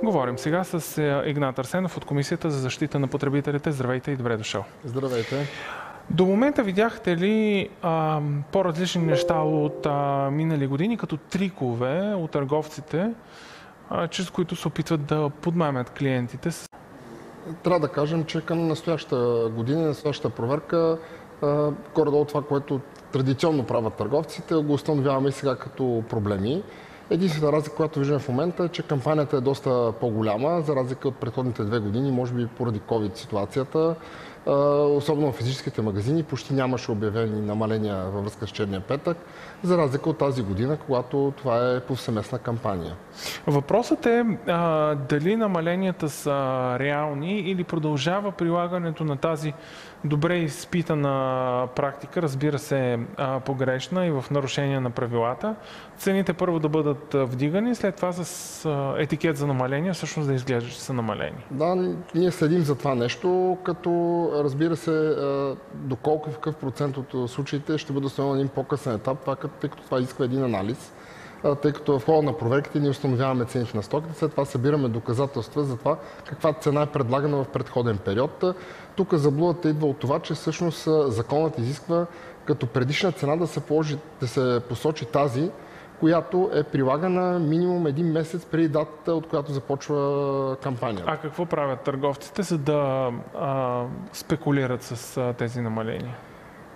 Говорим сега с Игнат Арсенов от Комисията за защита на потребителите. Здравейте и добре дошъл. Здравейте. До момента видяхте ли по-различни неща от минали години, като трикове от търговците, чрез които се опитват да подмамят клиентите? Трябва да кажем, че към настоящата година, настоящата проверка, горе-долу това, което традиционно правят търговците, го установяваме и сега като проблеми. Единствената разлика, която виждаме в момента е, че кампанията е доста по-голяма, за разлика от предходните 2 години, може би поради COVID ситуацията. Особено в физическите магазини почти нямаше обявени намаления във връзка с черния петък, за разлика от тази година, когато това е повсеместна кампания. Въпросът е дали намаленията са реални или продължава прилагането на тази добре изпитана практика, разбира се, погрешна и в нарушение на правилата. Цените първо да бъдат вдигани, след това с етикет за намаление всъщност да изглежда, че са намалени. Да, ние следим за това нещо, като разбира се, доколко и в какъв процент от случаите ще бъде установен един по-късен етап, тъй като това изисква един анализ, тъй като в хода на проверките ние установяваме цените на стоките, след това събираме доказателства за това каква цена е предлагана в предходен период. Тук заблудата идва от това, че всъщност законът изисква като предишна цена да се посочи тази, която е прилагана минимум един месец преди датата, от която започва кампанията. А какво правят търговците, за да спекулират с тези намаления?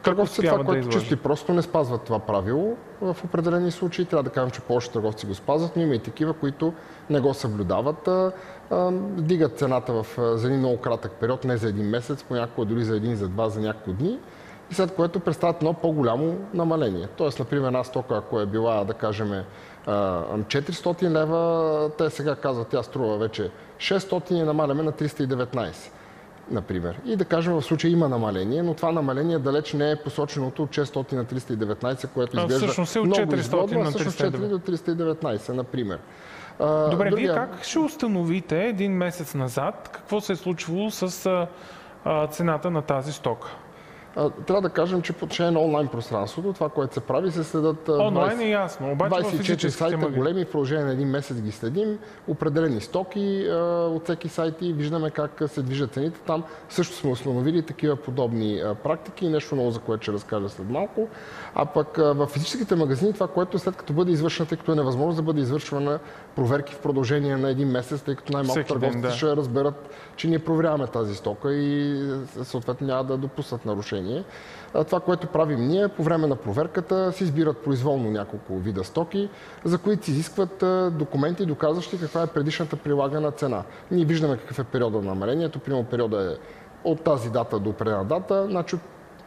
Търговците това, което чисто и просто не спазват това правило. В определени случаи трябва да кажем, че повече търговци го спазват, но има и такива, които не го съблюдават. Дигат цената за един много кратък период, не за един месец, понякога дори за един, за два, за няколко дни, и след което представят едно по-голямо намаление. Тоест, например, една стока, ако е била, да кажем, 400 лева, те сега казват, тя струва вече 600 и намаляме на 319. Например. И да кажем, в случая има намаление, но това намаление далеч не е посоченото от 600 на 319, което изглежда много изгодно, а всъщност 4 до 319, например. Добре, вие как ще установите един месец назад какво се е случвало с цената на тази стока? Трябва да кажем, че по отношение на онлайн пространството, това, което се прави, се следят онлайн е ясно, обаче 24 сайта големи, в продължение на един месец ги следим, определени стоки от всеки сайт и виждаме как се движат цените. Там също сме установили такива подобни практики, нещо ново, за което ще разкажа след малко. А пък в физическите магазини това, което след като бъде извършено, тъй като е невъзможно да бъде извършвана проверки в продължение на един месец, тъй като най-малко търговците ще разберат, че ние проверяваме тази стока и съответно няма да допуснат нарушение. Това, което правим ние, по време на проверката се избират произволно няколко вида стоки, за които се изискват документи, доказващи каква е предишната прилагана цена. Ние виждаме какъв е периода на намалението. Примерно периода е от тази дата до определена дата. Значи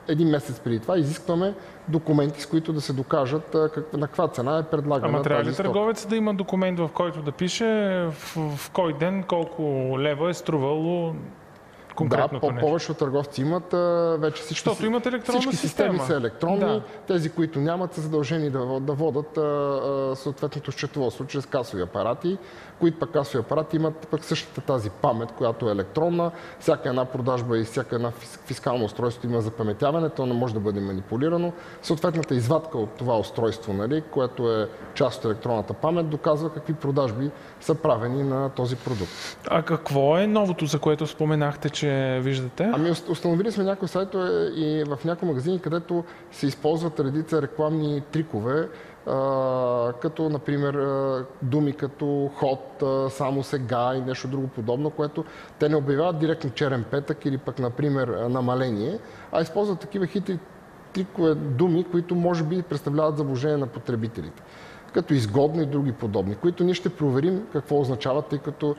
един месец преди това изискваме документи, с които да се докажат на каква цена е предлагана тази стока. Трябва ли търговец да има документ, в който да пише в кой ден колко лева е струвало? Да, повечето търговци имат вече всички системи са електронни. Да. Тези, които нямат, са задължени да водат съответното счетоводство чрез касови апарати, които пък касови апарати имат пък същата тази памет, която е електронна. Всяка една продажба и всяка една фискално устройство има запаметяване, то не може да бъде манипулирано. Съответната извадка от това устройство, нали, което е част от електронната памет, доказва какви продажби са правени на този продукт. А какво е новото, за което споменахте, че виждате? Ами установили сме някои сайтове и в някои магазини, където се използват редица рекламни трикове, като например думи като ход, само сега и нещо друго подобно, което те не обявяват директно черен петък или пък например намаление, а използват такива хитри трикове думи, които може би представляват заблуждение на потребителите, като изгодно и други подобни, които ние ще проверим какво означават, тъй като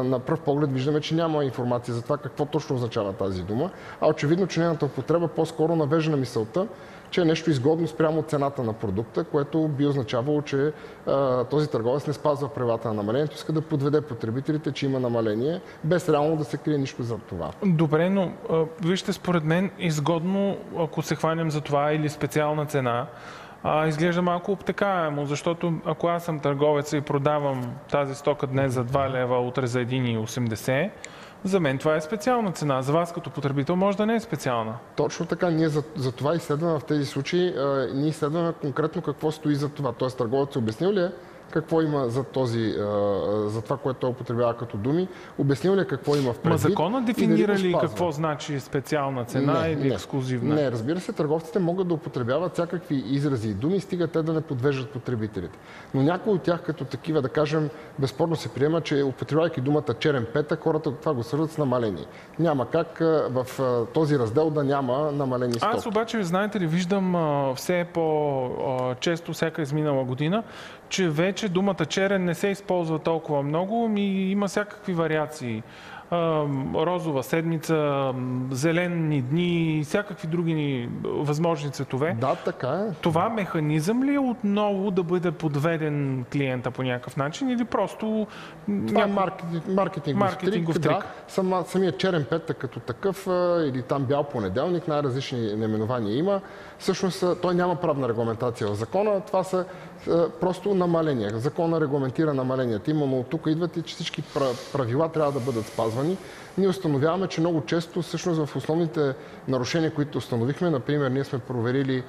на пръв поглед виждаме, че няма информация за това какво точно означава тази дума, а очевидно, че нейната употреба по-скоро навежда на мисълта, че е нещо изгодно спрямо цената на продукта, което би означавало, че този търговец не спазва правилата на намалението, иска да подведе потребителите, че има намаление, без реално да се крие нищо за това. Добре, но вижте, според мен изгодно, ако се хванем за това или специална цена, изглежда малко обтекаемо, защото ако аз съм търговец и продавам тази стока днес за 2 лева, утре за 1,80, за мен това е специална цена. За вас като потребител може да не е специална. Точно така. Ние за това изследваме в тези случаи. Ние изследваме конкретно какво стои за това. Тоест търговец обяснил ли е какво има за това, което той употребява като думи, обяснил ли какво има в предвид. Закона дефинира ли какво значи специална цена или ексклюзивна? Не, разбира се, търговците могат да употребяват всякакви изрази и думи, стига те да не подвеждат потребителите. Но някои от тях като такива, да кажем, безспорно се приема, че употребявайки думата черен петък, хората това го свързват с намаление. Няма как в този раздел да няма намалени стоки. Аз обаче, знаете ли, виждам все по-често, всяка изминала година, че вече думата черен не се използва толкова много, има всякакви вариации. Розова седмица, зелени дни, всякакви други възможни цветове. Да, така е. Това механизъм ли е отново да бъде подведен клиента по някакъв начин или просто... Това е маркетингов трик. Да. Самият черен петък като такъв или там бял понеделник, най-различни наименования има. Всъщност той няма правна регламентация в закона. Това са просто намаления. Закона регламентира намаленията. Именно от тук идват и че всички правила трябва да бъдат спазвани. Ние установяваме, че много често всъщност в основните нарушения, които установихме, например, ние сме проверили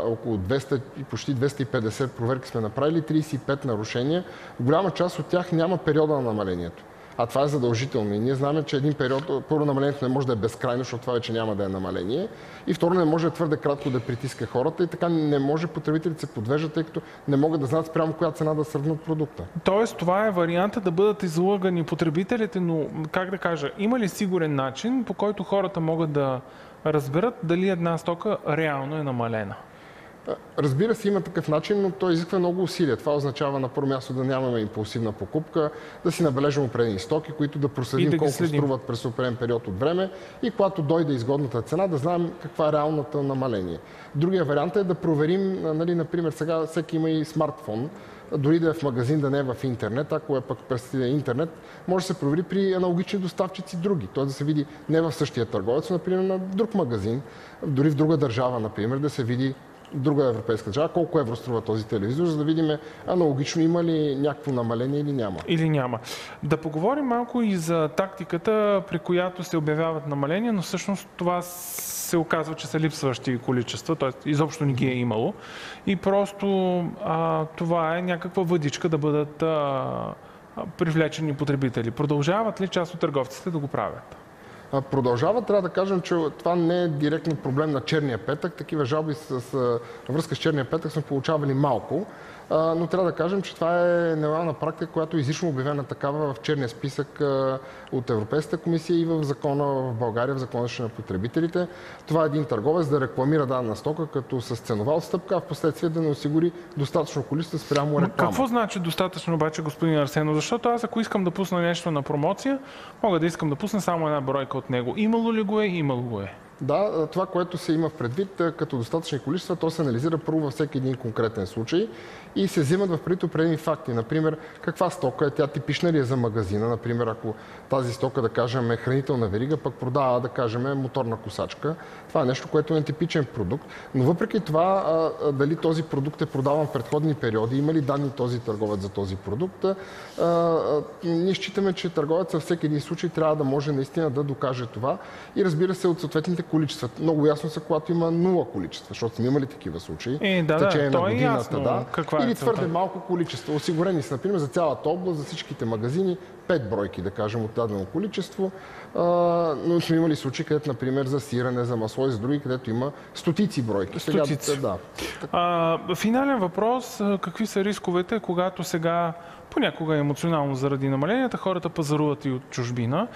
около 200 и почти 250 проверки сме направили, 35 нарушения. Голяма част от тях няма периода на намалението. А това е задължително. И ние знаем, че един период, първо намалението не може да е безкрайно, защото това вече няма да е намаление. И второ, не може твърде кратко да притиска хората и така не може потребителите се подвеждат, тъй като не могат да знаят спрямо коя цена да сравнат продукта. Тоест, това е варианта да бъдат излъгани потребителите, но как да кажа, има ли сигурен начин, по който хората могат да разберат дали една стока реално е намалена? Разбира се, има такъв начин, но той изисква много усилия. Това означава на първо място да нямаме импулсивна покупка, да си набележим определени стоки, които да проследим колко струват през определен период от време и когато дойде изгодната цена, да знаем каква е реалната намаление. Другия вариант е да проверим, например, сега всеки има и смартфон, дори да е в магазин, да не е в интернет, ако е пък през интернет, може да се провери при аналогични доставчици други. Т.е. да се види не в същия търговец, например на друг магазин, дори в друга държава, например, да се види друга европейска държава, колко евро струва този телевизор, за да видим аналогично има ли някакво намаление или няма. Или няма. Да поговорим малко и за тактиката, при която се обявяват намаления, но всъщност това се оказва, че са липсващи количества, т.е. изобщо не ги е имало. И просто това е някаква въдичка да бъдат привлечени потребители. Продължават ли част от търговците да го правят? Продължава. Трябва да кажем, че това не е директно проблем на черния петък. Такива жалби връзка с черния петък сме получавали малко, но трябва да кажем, че това е нелоялна практика, която е изрично обявена такава в черния списък от Европейската комисия и в закона в България, в закона на потребителите. Това е един търговец да рекламира дадена стока като с ценова отстъпка, а в последствие да не осигури достатъчно количество спрямо реклама. Какво значи достатъчно обаче, господин Арсенов? Защото аз, ако искам да пусна нещо на промоция, мога да искам да пусна само една бройка от него. Имало ли го е? Имало го е. Да, това, което се има в предвид като достатъчни количества, то се анализира първо във всеки един конкретен случай и се взимат в предвид определени факти. Например, каква стока е, тя типична ли е за магазина. Например, ако тази стока, да кажем, е хранителна верига, пък продава, да кажем, моторна косачка. Това е нещо, което е типичен продукт. Но въпреки това, дали този продукт е продаван в предходни периоди, има ли данни този търговец за този продукт, ние считаме, че търговец във всеки един случай трябва да може наистина да докаже това и разбира се от съответните количества. Много ясно са, когато има 0 количества, защото сме имали такива случаи. Да, то е ясно. Или твърде малко количество. Осигурени са, например, за цялата област, за всичките магазини, 5 бройки, да кажем, от дадено количество. Но сме имали случаи, където, например, за сирене, за масло и за други, където има стотици бройки. Стотици. Финален въпрос. Какви са рисковете, когато сега понякога емоционално заради намаленията хората пазаруват и от чужбина?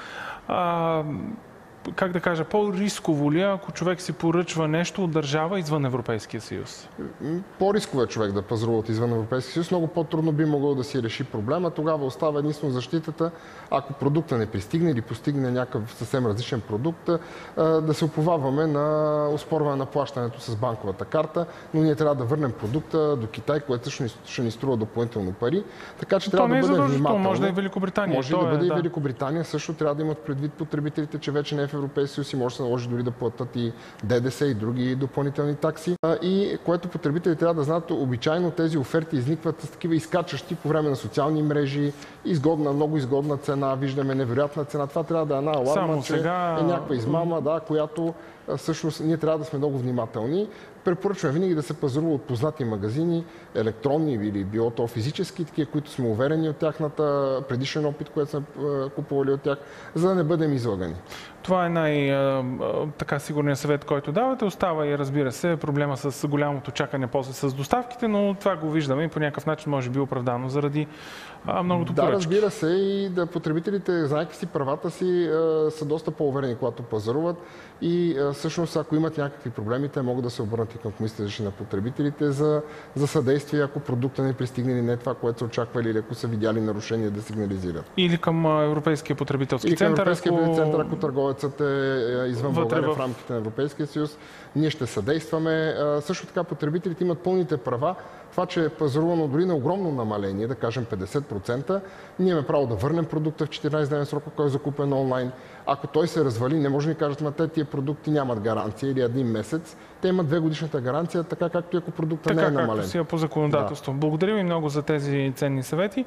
Как да кажа, по-рисково ли, ако човек си поръчва нещо от държава извън Европейския съюз? По-рисково е човек да пазарува от извън Европейския съюз. Много по-трудно би могъл да си реши проблема. Тогава остава единствено защитата, ако продукта не пристигне или постигне някакъв съвсем различен продукт, да се уповаваме на оспорване на плащането с банковата карта, но ние трябва да върнем продукта до Китай, което ще ни струва допълнително пари. Така че трябва да бъдем внимателни. Може да е Великобритания. Може да бъде и Великобритания. Също трябва да имат предвид потребителите, че вече не е в Европейския съюз и може да се наложи дори да платят и ДДС и други допълнителни такси. И което потребители трябва да знаят, обичайно тези оферти изникват с такива изкачащи по време на социални мрежи, много изгодна цена, виждаме невероятна цена. Това трябва да е една аларма, че е някаква измама, която всъщност ние трябва да сме много внимателни. Препоръчваме винаги да се пазарува от познати магазини, електронни или било то физически, такива, които сме уверени от тяхната предишен опит, който сме купували от тях, за да не бъдем излагани. Това е така сигурният съвет, който давате. Остава и, разбира се, проблема с голямото чакане после с доставките, но това го виждаме и по някакъв начин може би оправдано заради многото поръчки. Да, разбира се, и да потребителите, знайки си правата си, са доста по-уверени, когато пазаруват и всъщност, ако имат някакви проблеми, те могат да се обърнат и към Комисията за защита на потребителите за съдействие, ако продукта не пристигне или не това, което са очаквали, или ако са видяли нарушения, да сигнализират. Или към Европейския потребителски център. Ако търговецът е извън България в рамките на Европейския съюз, ние ще съдействаме. Също така потребителите имат пълните права. Това, че е пазарувано дори на огромно намаление, да кажем 50%, ние имаме право да върнем продукта в 14-дневен срок, който е закупен онлайн. Ако той се развали, не може да ни кажат, тия продукти нямат гаранция или един месец. Те имат 2-годишната гаранция, така както и ако продукта не е намален. Така както си е по законодателство. Да. Благодаря ви много за тези ценни съвети.